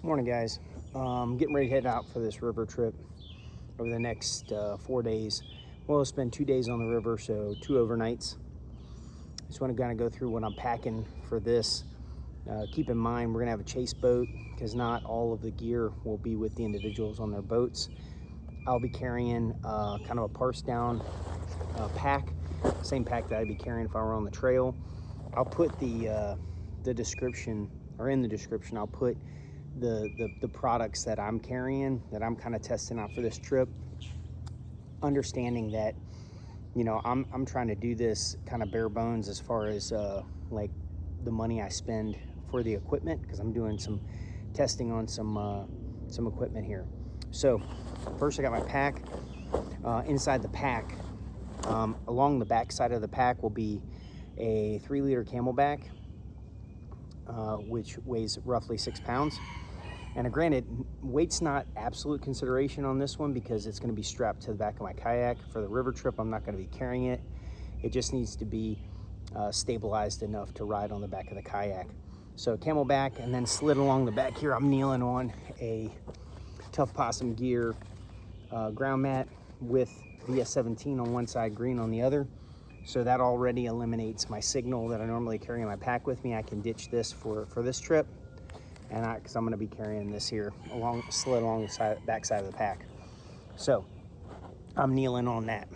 Morning, guys. Getting ready to head out for this river trip over the next 4 days. We'll spend 2 days on the river, so 2 overnights. Just want to kind of go through what I'm packing for this. Keep in mind, we're going to have a chase boat because not all of the gear will be with the individuals on their boats. I'll be carrying kind of a parse down pack, same pack that I'd be carrying if I were on the trail. I'll put the description, or in the description, I'll put the products that I'm carrying, that I'm kind of testing out for this trip, understanding that, you know, I'm trying to do this kind of bare bones as far as like the money I spend for the equipment, because I'm doing some testing on some equipment here. So first I got my pack. Inside the pack, along the back side of the pack will be a 3-liter Camelback, which weighs roughly 6 pounds. And granted, weight's not absolute consideration on this one because it's going to be strapped to the back of my kayak. For the river trip, I'm not going to be carrying it. It just needs to be stabilized enough to ride on the back of the kayak. So Camelback, and then slid along the back here, I'm kneeling on a Tuff Possum gear ground mat with VS17 on one side, green on the other. So that already eliminates my signal that I normally carry in my pack with me. I can ditch this for this trip, and because I'm going to be carrying this here slid along the back side of the pack. So I'm kneeling on that.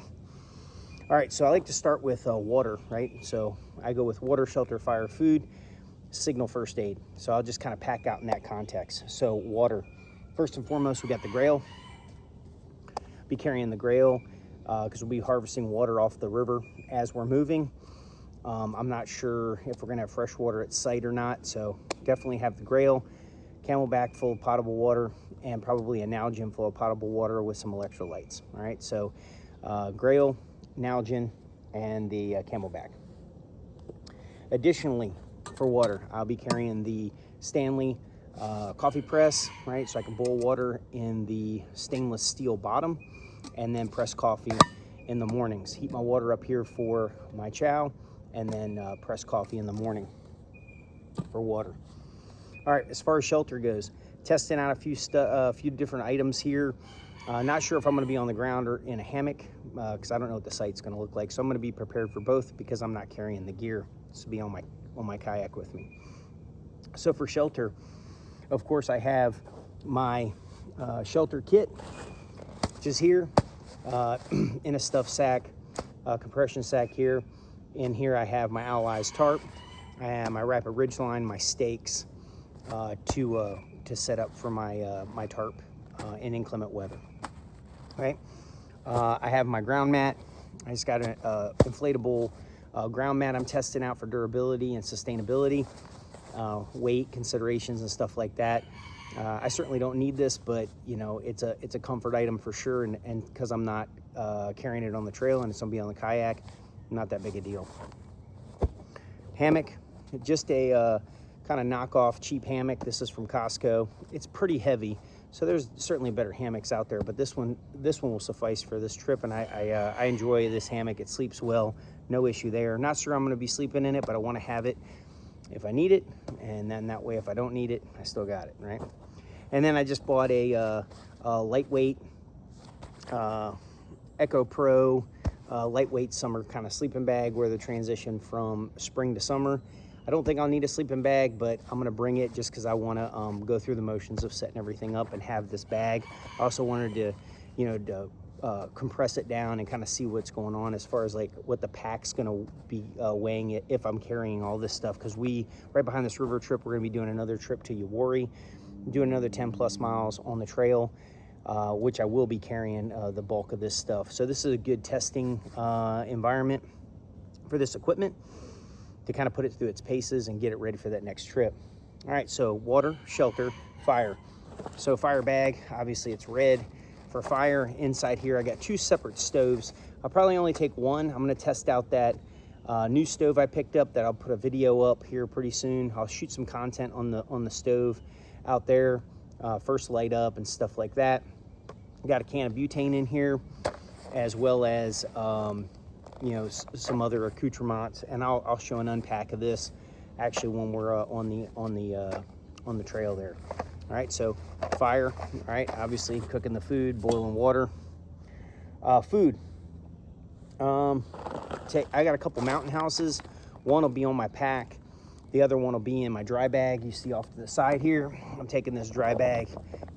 All right, so I like to start with water, right? So I go with water, shelter, fire, food, signal, first aid. So I'll just kind of pack out in that context. So water, first and foremost, we got the Grail. Be carrying the Grail because we'll be harvesting water off the river as we're moving. I'm not sure if we're gonna have fresh water at site or not, so definitely have the Grail, Camelback full of potable water, and probably a Nalgene full of potable water with some electrolytes. All right, so Grail, Nalgene, and the Camelback. Additionally, for water, I'll be carrying the Stanley coffee press, right? So I can boil water in the stainless steel bottom and then press coffee in the mornings. Heat my water up here for my chow, and then press coffee in the morning for water. All right, as far as shelter goes, testing out a few different items here. Not sure if I'm gonna be on the ground or in a hammock, because I don't know what the site's gonna look like. So I'm gonna be prepared for both because I'm not carrying the gear to be on my kayak with me. So for shelter, of course, I have my shelter kit, which is here in a stuff sack, compression sack here. In here I have my Allies tarp, I have my Rapid Ridgeline, my stakes to set up for my tarp in inclement weather. Right? I have my ground mat. I just got an inflatable ground mat I'm testing out for durability and sustainability, weight considerations and stuff like that. I certainly don't need this, but you know, it's a comfort item for sure, and because I'm not carrying it on the trail and it's gonna be on the kayak, not that big a deal. Hammock, just a kind of knockoff cheap hammock. This is from Costco. It's pretty heavy, so there's certainly better hammocks out there, but this one will suffice for this trip, and I enjoy this hammock. It sleeps well, no issue there. Not sure I'm going to be sleeping in it, but I want to have it if I need it, and then that way if I don't need it, I still got it, right? And then I just bought a lightweight EcooPro lightweight summer kind of sleeping bag, where the transition from spring to summer. I don't think I'll need a sleeping bag, but I'm gonna bring it just because I want to go through the motions of setting everything up and have this bag. I also wanted to, you know, compress it down and kind of see what's going on as far as like what the pack's gonna be weighing it if I'm carrying all this stuff, because right behind this river trip, we're gonna be doing another trip to Uwharrie, doing another 10+ miles on the trail, which I will be carrying the bulk of this stuff. So this is a good testing environment for this equipment to kind of put it through its paces and get it ready for that next trip. All right, so water, shelter, fire. So fire bag, obviously it's red. For fire, inside here I got 2 separate stoves. I'll probably only take one. I'm gonna test out that new stove I picked up that I'll put a video up here pretty soon. I'll shoot some content on the stove out there, first light up and stuff like that. Got a can of butane in here, as well as you know, some other accoutrements, and I'll show an unpack of this actually when we're on the trail there. All right, so fire, all right, obviously cooking the food, boiling water. Food. I got a couple mountain houses. One will be on my pack. The other one will be in my dry bag. You see off to the side here, I'm taking this dry bag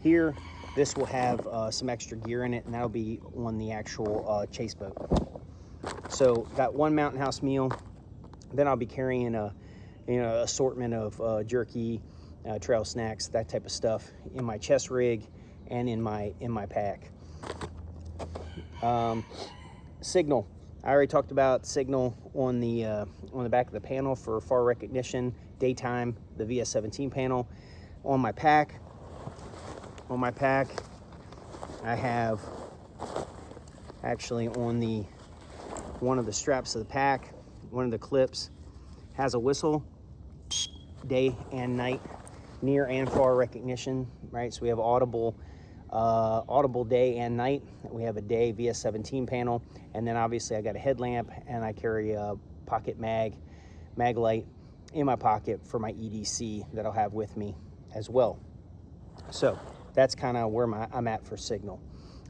here. This will have some extra gear in it, and that'll be on the actual chase boat. So got one mountain house meal. Then I'll be carrying a assortment of jerky, trail snacks, that type of stuff in my chest rig and in my pack. Signal. I already talked about signal on the back of the panel for far recognition, daytime, the VS17 panel. On my pack, I have actually on one of the straps of the pack, one of the clips has a whistle, day and night, near and far recognition, right? So we have audible day and night. We have a day VS17 panel, and then obviously I got a headlamp, and I carry a pocket mag light in my pocket for my EDC that I'll have with me as well. So that's kind of where I'm at for signal.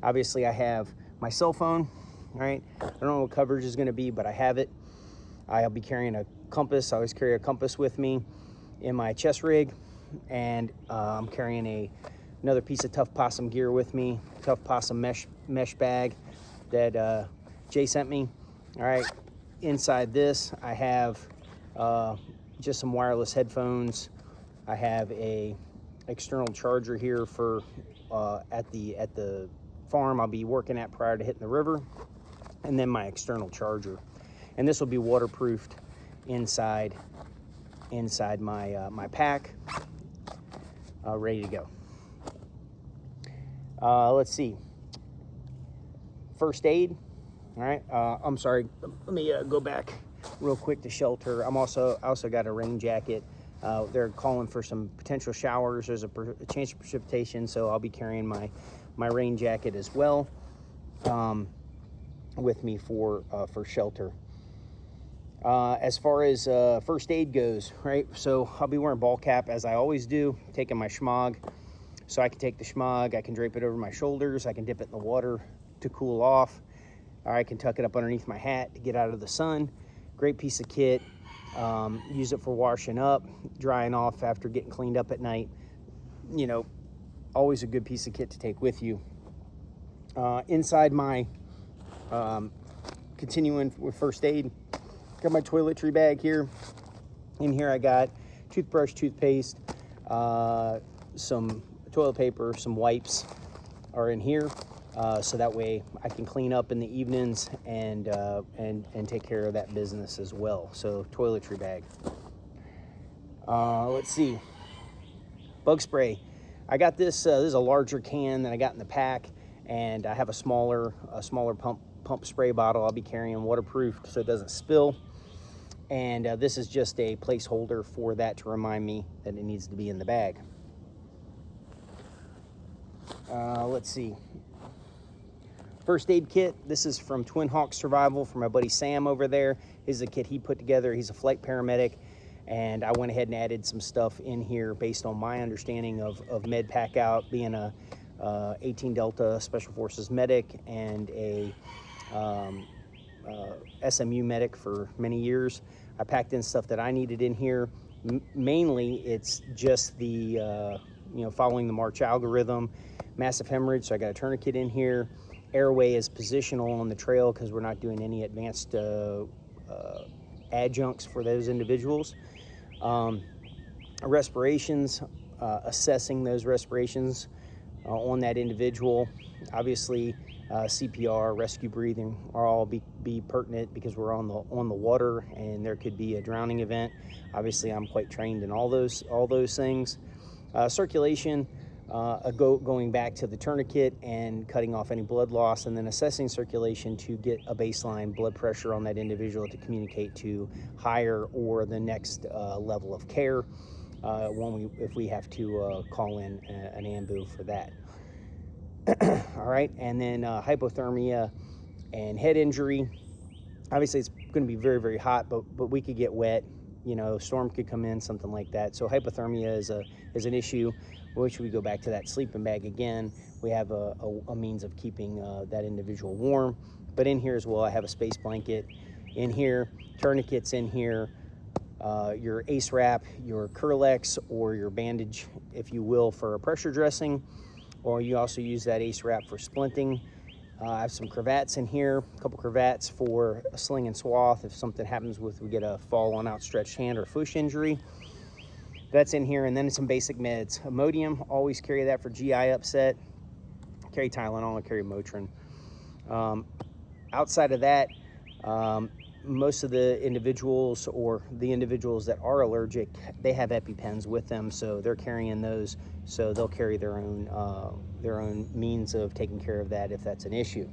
Obviously I have my cell phone, right? I don't know what coverage is going to be, but I have it. I'll be carrying a compass. I always carry a compass with me in my chest rig, and I'm carrying another piece of Tuff Possum gear with me, Tuff Possum mesh bag that Jay sent me. All right, inside this I have just some wireless headphones. I have a external charger here for at the farm I'll be working at prior to hitting the river, and then my external charger. And this will be waterproofed inside my pack, ready to go. Let's see. First aid. All right. I'm sorry. Let me go back real quick to shelter. I also got a rain jacket. They're calling for some potential showers. There's a chance of precipitation, so I'll be carrying my rain jacket as well with me for shelter. As far as first aid goes, right? So I'll be wearing ball cap as I always do, taking my schmog. So I can take the schmog, I can drape it over my shoulders, I can dip it in the water to cool off, or I can tuck it up underneath my hat to get out of the sun. Great piece of kit. Use it for washing up, drying off after getting cleaned up at night. You know, always a good piece of kit to take with you. Inside my, continuing with first aid, got my toiletry bag here. In here I got toothbrush, toothpaste, some toilet paper, some wipes are in here, so that way I can clean up in the evenings and take care of that business as well. So toiletry bag. Let's see. Bug spray. I got this. This is a larger can than I got in the pack, and I have a smaller pump spray bottle. I'll be carrying waterproof so it doesn't spill. And this is just a placeholder for that to remind me that it needs to be in the bag. Let's see. First aid kit. This is from Twin Hawk Survival from my buddy Sam over there. This is a kit he put together. He's a flight paramedic, and I went ahead and added some stuff in here based on my understanding of med pack out, being a 18 Delta Special Forces medic and a SMU medic for many years. I packed in stuff that I needed in here. Mainly it's just the following the March algorithm. Massive hemorrhage, so I got a tourniquet in here. Airway is positional on the trail because we're not doing any advanced adjuncts for those individuals. Respirations, assessing those respirations on that individual. Obviously CPR, rescue breathing are all be pertinent because we're on the water and there could be a drowning event. Obviously I'm quite trained in all those things. Circulation, going back to the tourniquet and cutting off any blood loss, and then assessing circulation to get a baseline blood pressure on that individual to communicate to higher or the next level of care if we have to call in an ambu for that. All right, and then hypothermia and head injury. Obviously it's going to be very, very hot, but we could get wet. Storm could come in, something like that. So hypothermia is an issue. Or should we go back to that sleeping bag again? We have a means of keeping that individual warm. But in here as well, I have a space blanket in here, tourniquets in here, your ace wrap, your Curlex, or your bandage, if you will, for a pressure dressing, or you also use that ace wrap for splinting. I have some cravats in here, a couple cravats for a sling and swath if something happens we get a fall on outstretched hand or foot injury. That's in here. And then some basic meds. Imodium, always carry that for GI upset. Carry Tylenol, carry Motrin. Outside of that, most of the individuals that are allergic, they have EpiPens with them, so they're carrying those. So they'll carry their own means of taking care of that if that's an issue.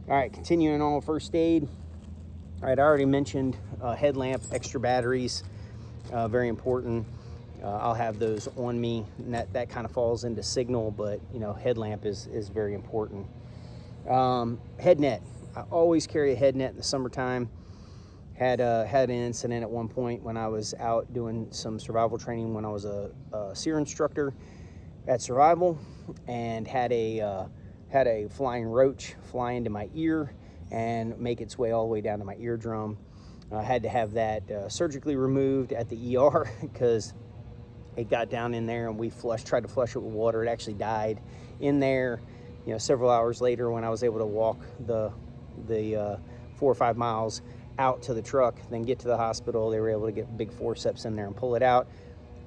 All right, continuing on with first aid. All right, I already mentioned headlamp, extra batteries, very important. I'll have those on me, and that kind of falls into signal, but headlamp is very important. Head net. I always carry a head net in the summertime. Had an incident at one point when I was out doing some survival training when I was a SEER instructor at survival, and had a flying roach fly into my ear and make its way all the way down to my eardrum. I had to have that surgically removed at the ER because it got down in there, and we tried to flush it with water. It actually died in there. Several hours later, when I was able to walk the 4 or 5 miles out to the truck, then get to the hospital, they were able to get big forceps in there and pull it out.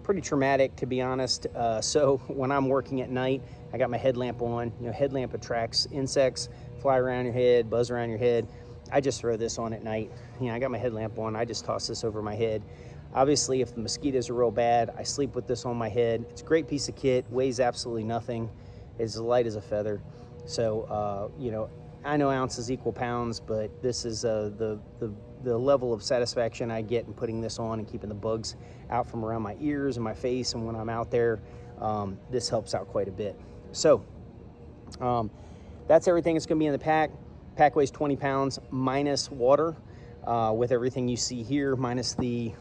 Pretty traumatic, to be honest. So when I'm working at night, I got my headlamp on. Headlamp attracts insects, fly around your head, buzz around your head. I just throw this on at night. I got my headlamp on. I just toss this over my head. Obviously, if the mosquitoes are real bad, I sleep with this on my head. It's a great piece of kit, weighs absolutely nothing. It's as light as a feather. So, I know ounces equal pounds, but this is the level of satisfaction I get in putting this on and keeping the bugs out from around my ears and my face. And when I'm out there, this helps out quite a bit. So that's everything that's going to be in the pack. Pack weighs 20 pounds minus water, with everything you see here, minus the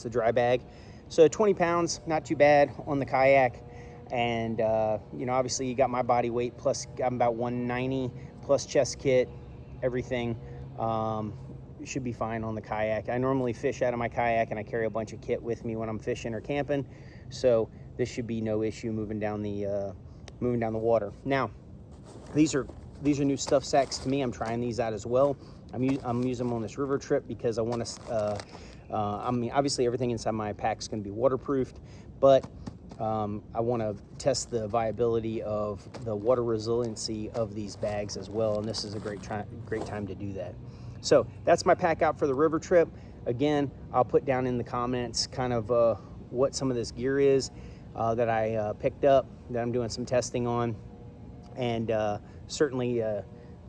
dry bag. So 20 pounds, not too bad on the kayak. And, obviously you got my body weight, plus I'm about 190, plus chest kit, everything. Should be fine on the kayak. I normally fish out of my kayak, and I carry a bunch of kit with me when I'm fishing or camping. So this should be no issue moving down the water. Now, these are new stuff sacks to me. I'm trying these out as well. I'm using them on this river trip because I want to, obviously everything inside my pack is going to be waterproofed, but I want to test the viability of the water resiliency of these bags as well, and this is a great time to do that. So that's my pack out for the river trip. Again, I'll put down in the comments kind of what some of this gear is that I picked up, that I'm doing some testing on, and certainly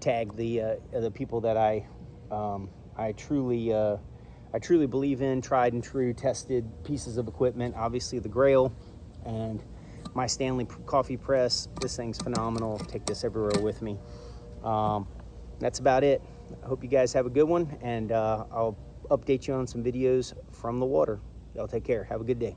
tag the people that I truly believe in, tried and true, tested pieces of equipment. Obviously the Grail and my Stanley coffee press. This thing's phenomenal. Take this everywhere with me. That's about it. I hope you guys have a good one, and I'll update you on some videos from the water. Y'all take care. Have a good day.